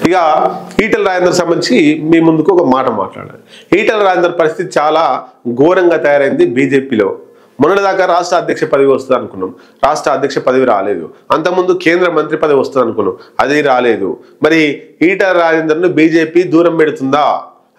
ఇక ఈటెల రాజేందర్ సంబంధించి మీ ముందుకు ఒక మాట మాట్లాడాలి. ఈటెల రాజేందర్ పరిస్థితి చాలా ఘోరంగా తయారైంది బీజేపీలో. మొన్నటిదాకా రాష్ట్ర అధ్యక్ష పదవి వస్తుంది అనుకున్నాం, రాష్ట్ర అధ్యక్ష పదవి రాలేదు. అంతకుముందు కేంద్ర మంత్రి పదవి వస్తుంది అనుకున్నాం, అది రాలేదు. మరి ఈటెల రాజేందర్ను బీజేపీ దూరం పెడుతుందా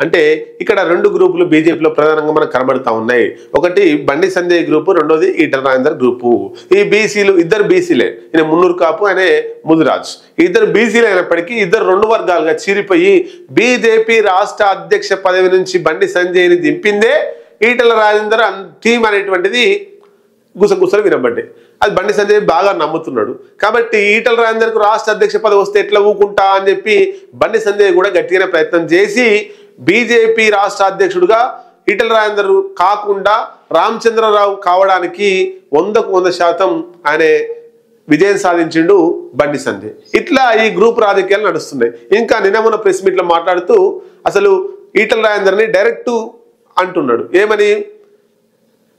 అంటే ఇక్కడ రెండు గ్రూపులు బీజేపీలో ప్రధానంగా మనకు కనబడతా ఉన్నాయి. ఒకటి బండి సంజయ్ గ్రూపు, రెండోది ఈటెల రాజేందర్ గ్రూపు. ఈ బీసీలు ఇద్దరు బీసీలే, ఈయన మున్నూరు కాపు, ఆయన ముదిరాజ్. ఇద్దరు బీసీలు అయినప్పటికీ ఇద్దరు రెండు వర్గాలుగా చీరిపోయి బీజేపీ రాష్ట్ర అధ్యక్ష పదవి నుంచి బండి సంజయ్ని దింపిందే ఈటెల రాజేందర్ టీం అనేటువంటిది గుసగుసలు వినబడ్డాయి. అది బండి సంజయ్ బాగా నమ్ముతున్నాడు. కాబట్టి ఈటెల రాజేందర్కు రాష్ట్ర అధ్యక్ష పదవి వస్తే ఎట్లా ఊకుంటా అని చెప్పి బండి సంజయ్ కూడా గట్టిగానే ప్రయత్నం చేసి బీజేపీ రాష్ట్ర అధ్యక్షుడిగా ఈటెల రాజేందర్ కాకుండా రామచంద్రరావు కావడానికి 100% ఆయన విజయం సాధించిండు బండి సంజయ్. ఇట్లా ఈ గ్రూప్ రాజకీయాలు నడుస్తున్నాయి. ఇంకా నిన్న మొన్న ప్రెస్ మీట్లో మాట్లాడుతూ అసలు ఈటెల రాజేందర్ని డైరెక్ట్ అంటున్నాడు. ఏమని?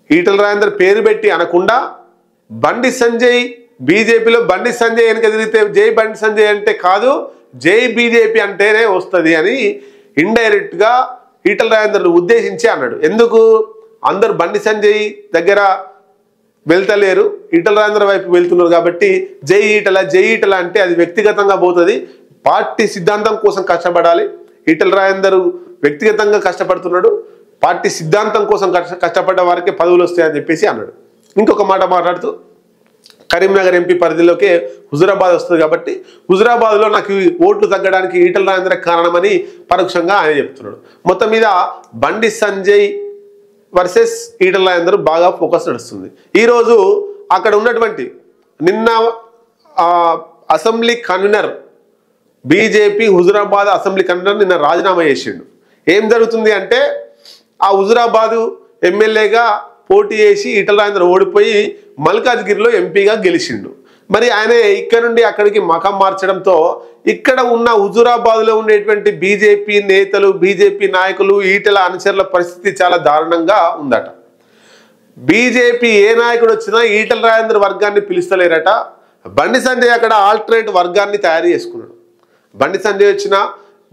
ఈటెల రాజేందర్ పేరు పెట్టి అనకుండా బండి సంజయ్ బీజేపీలో బండి సంజయ్ వెనక తిరిగితే జై బండి సంజయ్ అంటే కాదు, జై బీజేపీ అంటేనే వస్తుంది అని ఇండైరెక్ట్ గా ఈటెల రాజేందర్ ఉద్దేశించి అన్నాడు. ఎందుకు? అందరు బండి సంజయ్ దగ్గర వెళ్తలేరు, ఈటెల రాజేందర్ వైపు వెళ్తున్నారు కాబట్టి జై ఈటెల అంటే అది వ్యక్తిగతంగా పోతుంది. పార్టీ సిద్ధాంతం కోసం కష్టపడాలి. ఈటెల రాజేందర్ వ్యక్తిగతంగా కష్టపడుతున్నాడు, పార్టీ సిద్ధాంతం కోసం కష్టపడ్డ వారికి పదవులు వస్తాయని చెప్పేసి అన్నాడు. ఇంకొక మాట మాట్లాడుతూ కరీంనగర్ ఎంపీ పరిధిలోకే హుజురాబాద్ వస్తుంది కాబట్టి హుజురాబాద్లో నాకు ఓట్లు తగ్గడానికి ఈటెల రాజేందర్ కారణమని పరోక్షంగా ఆయన చెప్తున్నాడు. మొత్తం మీద బండి సంజయ్ వర్సెస్ ఈటెల రాజేందర్ బాగా ఫోకస్ నడుస్తుంది. ఈరోజు అక్కడ ఉన్నటువంటి నిన్న assembly convener, BJP Huzurabad assembly convener నిన్న రాజీనామా చేసిండు. ఏం జరుగుతుంది అంటే ఆ హుజురాబాదు ఎమ్మెల్యేగా పోటీ చేసి ఈటెల రాజేందర్ ఓడిపోయి మల్కాజ్గిరిలో ఎంపీగా గెలిచిండు. మరి ఆయన ఇక్కడ నుండి అక్కడికి మకం మార్చడంతో ఇక్కడ ఉన్న హుజురాబాద్లో ఉండేటువంటి బీజేపీ నేతలు, బీజేపీ నాయకులు, ఈటెల అనుచరుల పరిస్థితి చాలా దారుణంగా ఉందట. బీజేపీ ఏ నాయకుడు వచ్చినా ఈటెల రాజేందర్ వర్గాన్ని పిలుస్తలేరట. బండి సంజయ్ అక్కడ ఆల్టర్నేట్ వర్గాన్ని తయారు చేసుకున్నాడు. బండి సంజయ్ వచ్చినా,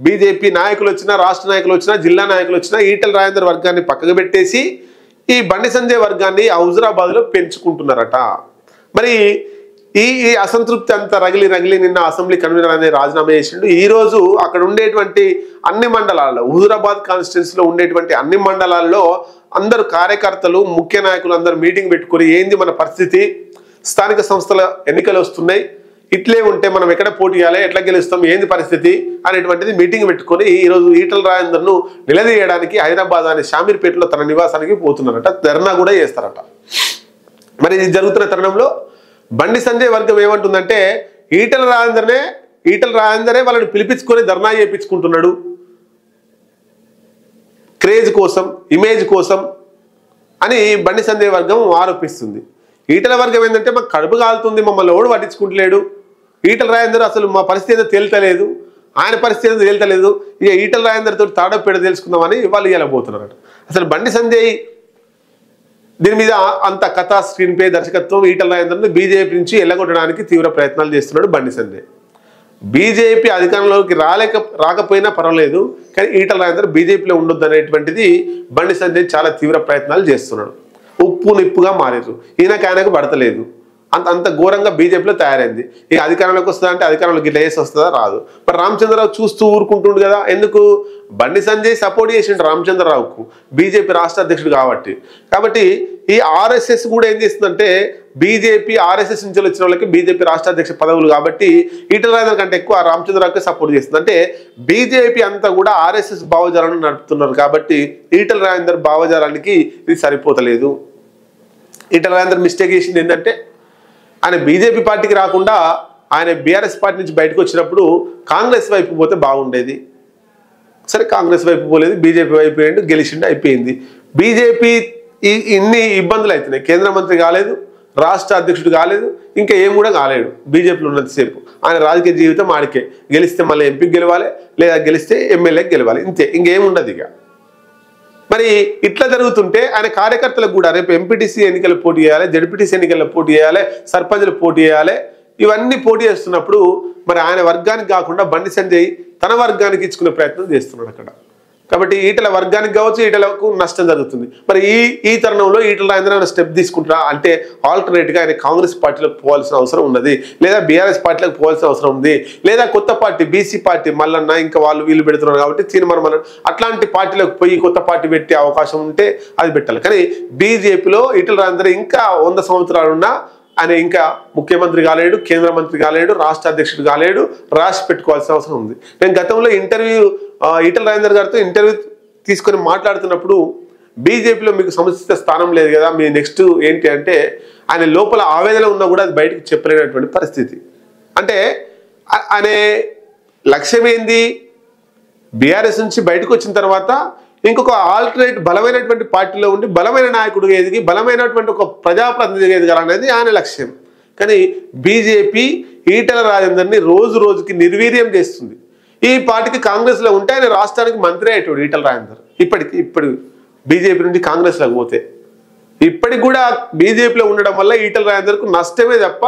బీజేపీ నాయకులు వచ్చినా, రాష్ట్ర నాయకులు వచ్చినా, జిల్లా నాయకులు వచ్చినా ఈటెల రాజేందర్ వర్గాన్ని పక్కకు పెట్టేసి ఈ బండి సంజయ్ వర్గాన్ని హుజురాబాద్లో పెంచుకుంటున్నారట. మరి ఈ అసంతృప్తి అంతా రగిలి నిన్న అసెంబ్లీ కన్వీనర్ అనే రాజీనామా చేసిండు. ఈరోజు అక్కడ ఉండేటువంటి అన్ని మండలాల్లో, హుజురాబాద్ కాన్స్టిట్యున్సీలో ఉండేటువంటి అన్ని మండలాల్లో అందరు కార్యకర్తలు, ముఖ్య నాయకులు అందరూ మీటింగ్ పెట్టుకుని ఏంది మన పరిస్థితి, స్థానిక సంస్థల ఎన్నికలు వస్తున్నాయి, ఇట్లే ఉంటే మనం ఎక్కడ పోటీ చేయాలి, ఎట్లా గెలుస్తాం, ఏంది పరిస్థితి అనేటువంటిది మీటింగ్ పెట్టుకొని ఈరోజు ఈటెల రాజేందర్ను నిలదీయడానికి హైదరాబాద్ అనే షామీర్పేటలో తన నివాసానికి పోతున్నారట. ధర్నా కూడా చేస్తారట. మరి ఇది జరుగుతున్న తరుణంలో బండి సంజయ్ వర్గం ఏమంటుందంటే ఈటెల రాజేందరే వాళ్ళని పిలిపించుకొని ధర్నా చేయించుకుంటున్నాడు, క్రేజ్ కోసం, ఇమేజ్ కోసం అని బండి సంజయ్ వర్గం ఆరోపిస్తుంది. ఈటెల వర్గం ఏంటంటే మాకు కడుపు కాలుతుంది, మమ్మల్ని ఎవడు పట్టించుకుంటలేడు, ఈటెల రాజేందర్ అసలు మా పరిస్థితి ఏదో తేల్తలేదు, ఆయన పరిస్థితి ఏదో తేల్తలేదు, ఇక ఈటెల రాజేందర్ తోటి తాడోపేడ తెలుసుకుందామని వాళ్ళు ఇలా పోతున్నారట. అసలు బండి సంజయ్ దీని మీద అంత కథ, స్క్రీన్ ప్లే, దర్శకత్వం ఈటెల రాజేందర్ను బీజేపీ నుంచి ఎల్లగొట్టడానికి తీవ్ర ప్రయత్నాలు చేస్తున్నాడు బండి సంజయ్. బీజేపీ అధికారంలోకి రాకపోయినా పర్వాలేదు, కానీ ఈటెల రాజేందర్ బీజేపీలో ఉండొద్దు అనేటువంటిది బండి సంజయ్ చాలా తీవ్ర ప్రయత్నాలు చేస్తున్నాడు. ఉప్పు నిప్పుగా మారారు. ఆయనకు పడతలేదు. అంత ఘోరంగా బీజేపీలో తయారైంది. ఈ అధికారంలోకి వస్తుందా అంటే అధికారంలోకి ఇట్లా వేసి వస్తుందా? రాదు. మరి రామచంద్రరావు చూస్తూ ఊరుకుంటుండు కదా. ఎందుకు? బండి సంజయ్ సపోర్ట్ చేసిండు రామచంద్రరావుకు, బీజేపీ రాష్ట్ర అధ్యక్షుడు కాబట్టి ఈ ఆర్ఎస్ఎస్ కూడా ఏం చేస్తుందంటే బీజేపీ ఆర్ఎస్ఎస్ నుంచి వచ్చిన వాళ్ళకి బీజేపీ రాష్ట్ర అధ్యక్ష పదవులు కాబట్టి ఈటెల రాజేందర్ కంటే ఎక్కువ రామచంద్రరావుకి సపోర్ట్ చేస్తుంది. అంటే బీజేపీ అంతా కూడా ఆర్ఎస్ఎస్ భావజాలను నడుపుతున్నారు కాబట్టి ఈటెల రాజేందర్ భావజాలానికి ఇది సరిపోతలేదు. ఈటెల రాజేందర్ మిస్టేక్ చేసింది ఏంటంటే ఆయన బీజేపీ పార్టీకి రాకుండా ఆయన బీఆర్ఎస్ పార్టీ నుంచి బయటకు వచ్చినప్పుడు కాంగ్రెస్ వైపు పోతే బాగుండేది. సరే, కాంగ్రెస్ వైపు పోలేదు, బీజేపీ వైపు పోయిండు, గెలిచిండు, అయిపోయింది. బీజేపీ ఇన్ని ఇబ్బందులు అవుతున్నాయి. కేంద్ర మంత్రి కాలేదు, రాష్ట్ర అధ్యక్షుడు కాలేదు, ఇంకా ఏం కూడా కాలేడు బీజేపీలో ఉన్నంతసేపు. ఆయన రాజకీయ జీవితం ఆడికే. గెలిస్తే మళ్ళీ ఎంపీకి గెలవాలి, లేదా గెలిస్తే ఎమ్మెల్యేకి గెలవాలి, ఇంతే, ఇంకేముండదు ఇక. మరి ఇట్లా జరుగుతుంటే ఆయన కార్యకర్తలకు కూడా రేపు ఎంపీటీసీ ఎన్నికలు పోటీ చేయాలి, జడ్పీటీసీ ఎన్నికల్లో పోటీ చేయాలి, సర్పంచ్లు పోటీ చేయాలి. ఇవన్నీ పోటీ చేస్తున్నప్పుడు మరి ఆయన వర్గానికి కాకుండా బండి సంజయ్ తన వర్గానికి ఇచ్చుకునే ప్రయత్నం చేస్తున్నాడు అక్కడ. కాబట్టి ఈటల వర్గానికి కావచ్చు, ఈటలకు నష్టం జరుగుతుంది. మరి ఈ తరుణంలో ఈటల రాజేందర్ స్టెప్ తీసుకుంటారా అంటే ఆల్టర్నేట్గా ఆయన కాంగ్రెస్ పార్టీలోకి పోవాల్సిన అవసరం ఉన్నది, లేదా బీఆర్ఎస్ పార్టీలోకి పోవాల్సిన అవసరం ఉంది, లేదా కొత్త పార్టీ బీసీ పార్టీ మల్లన్న ఇంకా వీళ్ళు పెడుతున్నారు కాబట్టి తీర్మానం అట్లాంటి పార్టీలోకి పోయి కొత్త పార్టీ పెట్టే అవకాశం ఉంటే అది పెట్టాలి. కానీ బీజేపీలో ఈటల రాజేందర్ ఇంకా 100 సంవత్సరాలున్నా ఆయన ఇంకా ముఖ్యమంత్రి కాలేడు, కేంద్ర మంత్రి కాలేడు, రాష్ట్ర అధ్యక్షుడు కాలేడు, రాసి పెట్టుకోవాల్సిన అవసరం ఉంది. నేను గతంలో ఈటల రాజేందర్ గారితో ఇంటర్వ్యూ తీసుకొని మాట్లాడుతున్నప్పుడు బీజేపీలో మీకు సముచిత స్థానం లేదు కదా, మీ నెక్స్ట్ ఏంటి అంటే ఆయన లోపల ఆవేదన ఉన్నా కూడా అది బయటకు చెప్పలేనటువంటి పరిస్థితి. అంటే ఆయన లక్ష్యం ఏంది, బీఆర్ఎస్ నుంచి బయటకు వచ్చిన తర్వాత ఇంకొక ఆల్టర్నేట్ బలమైనటువంటి పార్టీలో ఉండి బలమైన నాయకుడు ఎదిగి బలమైనటువంటి ఒక ప్రజాప్రతినిధి ఎదగాలనేది ఆయన లక్ష్యం. కానీ బీజేపీ ఈటల రాజేందర్ని రోజు రోజుకి నిర్వీర్యం చేస్తుంది. ఈ పార్టీకి కాంగ్రెస్లో ఉంటే ఆయన రాష్ట్రానికి మంత్రి అయ్యేటోడు ఈటల రాజేందర్. ఇప్పుడు బీజేపీ నుండి కాంగ్రెస్లోకి పోతే ఇప్పటికి కూడా బీజేపీలో ఉండడం వల్ల ఈటల రాజేందర్కు నష్టమే తప్ప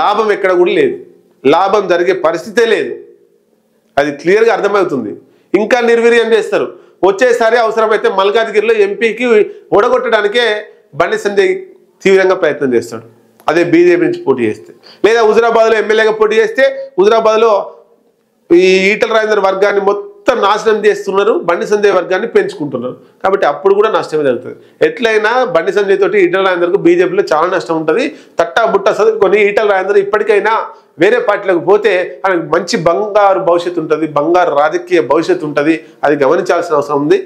లాభం ఎక్కడ కూడా లేదు, లాభం జరిగే పరిస్థితే లేదు. అది క్లియర్గా అర్థమవుతుంది. ఇంకా నిర్వీర్యం చేస్తారు. వచ్చేసారి అవసరమైతే మల్కాజ్గిరిలో ఎంపీకి ఓడగొట్టడానికే బండి సంజయ్ తీవ్రంగా ప్రయత్నం చేస్తాడు, అదే బీజేపీ నుంచి పోటీ చేస్తే. లేదా హుజురాబాద్లో ఎమ్మెల్యేగా పోటీ చేస్తే హుజురాబాద్లో ఈ ఈటల రాజేందర్ వర్గాన్ని మొత్తం నాశనం చేస్తున్నారు, బండి సంజయ్ వర్గాన్ని పెంచుకుంటున్నారు. కాబట్టి అప్పుడు కూడా నష్టమే జరుగుతుంది. ఎట్లయినా బండి సంజయ్ తోటి ఈటల రాజేందర్కు బీజేపీలో చాలా నష్టం ఉంటుంది. తట్టా బుట్ట చదువుకొని ఈటల రాజేందర్ ఇప్పటికైనా వేరే పార్టీలకు పోతే ఆయనకు మంచి బంగారు భవిష్యత్తు ఉంటుంది, బంగారు రాజకీయ భవిష్యత్తు ఉంటుంది. అది గమనించాల్సిన అవసరం ఉంది.